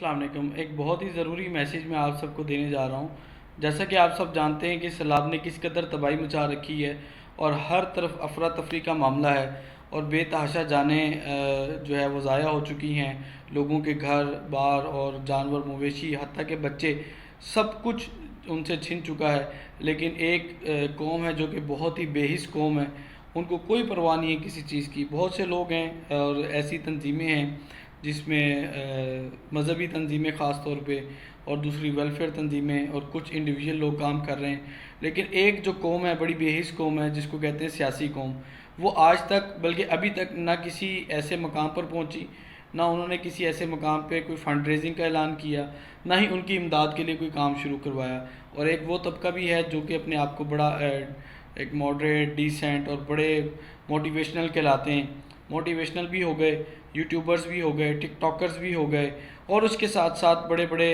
السلام علیکم۔ ایک بہت ہی ضروری میسیج میں آپ سب کو دینے جا رہا ہوں۔ جیسا کہ آپ سب جانتے ہیں کہ سیلاب نے کس قدر تباہی مچا رکھی ہے اور ہر طرف افراتفری کا معاملہ ہے اور بے تحاشا جانیں جو ہے وہ ضائع ہو چکی ہیں۔ لوگوں کے گھر بار اور جانور مویشی حتیٰ کہ بچے سب کچھ ان سے چھن چکا ہے، لیکن ایک قوم ہے جو کہ بہت ہی بے حس قوم ہے، ان کو کوئی پرواہ نہیں ہے کسی چیز کی۔ بہت سے لوگ ہیں اور ایسی تنظیمیں ہیں جس میں مذہبی تنظیمیں خاص طور پہ اور دوسری ویلفیئر تنظیمیں اور کچھ انڈیویجول لوگ کام کر رہے ہیں، لیکن ایک جو قوم ہے بڑی بے حس قوم ہے جس کو کہتے ہیں سیاسی قوم، وہ آج تک بلکہ ابھی تک نہ کسی ایسے مقام پر پہنچی، نہ انہوں نے کسی ایسے مقام پہ کوئی فنڈ ریزنگ کا اعلان کیا، نہ ہی ان کی امداد کے لیے کوئی کام شروع کروایا۔ اور ایک وہ طبقہ بھی ہے جو کہ اپنے آپ کو بڑا ایک ماڈریٹ ڈیسینٹ اور بڑے موٹیویشنل کہلاتے ہیں۔ موٹیویشنل بھی ہو گئے، یوٹیوبرز بھی ہو گئے، ٹک ٹاکرز بھی ہو گئے، اور اس کے ساتھ ساتھ بڑے بڑے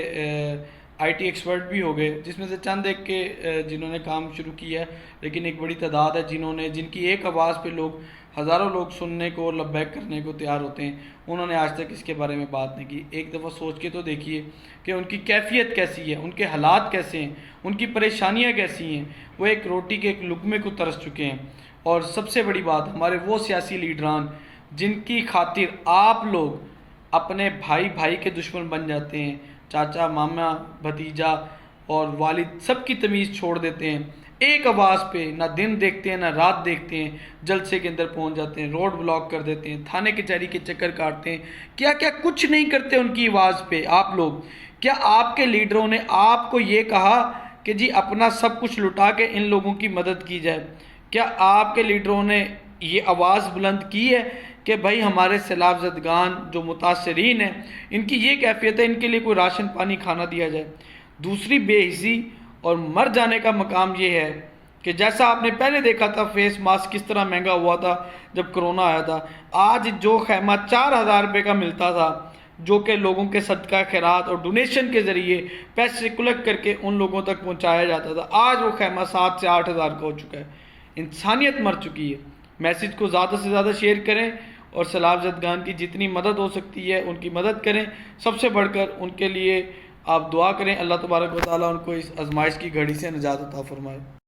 آئی ٹی ایکسپرٹ بھی ہو گئے، جس میں سے چند ایک کے جنہوں نے کام شروع کیا ہے، لیکن ایک بڑی تعداد ہے جن کی ایک آواز پہ ہزاروں لوگ سننے کو، لبیک کرنے کو تیار ہوتے ہیں۔ انہوں نے آج تک اس کے بارے میں بات نہیں کی۔ ایک دفعہ سوچ کے تو دیکھیے کہ ان کی کیفیت کیسی ہے، ان کے حالات کیسے ہیں، ان کی پریشانیاں کیسی ہیں۔ وہ ایک روٹی کے ایک لقمے کو ترس چکے ہیں۔ اور سب سے بڑی بات، ہمارے وہ سیاسی لیڈران جن کی خاطر آپ لوگ اپنے بھائی کے دشمن بن جاتے ہیں، چاچا، ماما، بھتیجا اور والد سب کی تمیز چھوڑ دیتے ہیں، ایک آواز پہ نہ دن دیکھتے ہیں نہ رات دیکھتے ہیں، جلسے کے اندر پہنچ جاتے ہیں، روڈ بلاک کر دیتے ہیں، تھانے کچہری کے چکر کاٹتے ہیں، کیا کچھ نہیں کرتے ان کی آواز پہ آپ لوگ۔ کیا آپ کے لیڈروں نے آپ کو یہ کہا کہ جی اپنا سب کچھ لٹا کے ان لوگوں کی مدد کی جائے؟ کیا آپ کے لیڈروں نے یہ آواز بلند کی ہے کہ بھائی ہمارے سیلاب زدگان جو متاثرین ہیں ان کی یہ کیفیت ہے، ان کے لیے کوئی راشن پانی کھانا دیا جائے؟ دوسری بے حسی اور مر جانے کا مقام یہ ہے کہ جیسا آپ نے پہلے دیکھا تھا فیس ماسک کس طرح مہنگا ہوا تھا جب کرونا آیا تھا، آج جو خیمہ 4,000 روپے کا ملتا تھا، جو کہ لوگوں کے صدقہ خیرات اور ڈونیشن کے ذریعے پیسے کلیکٹ کر کے ان لوگوں تک پہنچایا جاتا تھا، آج وہ خیمہ 7 سے 8,000 کا ہو چکا ہے۔ انسانیت مر چکی ہے۔ میسیج کو زیادہ سے زیادہ شیئر کریں اور سیلاب زدگان کی جتنی مدد ہو سکتی ہے ان کی مدد کریں۔ سب سے بڑھ کر ان کے لیے آپ دعا کریں، اللہ تبارک و تعالیٰ ان کو اس آزمائش کی گھڑی سے نجات عطا فرمائے۔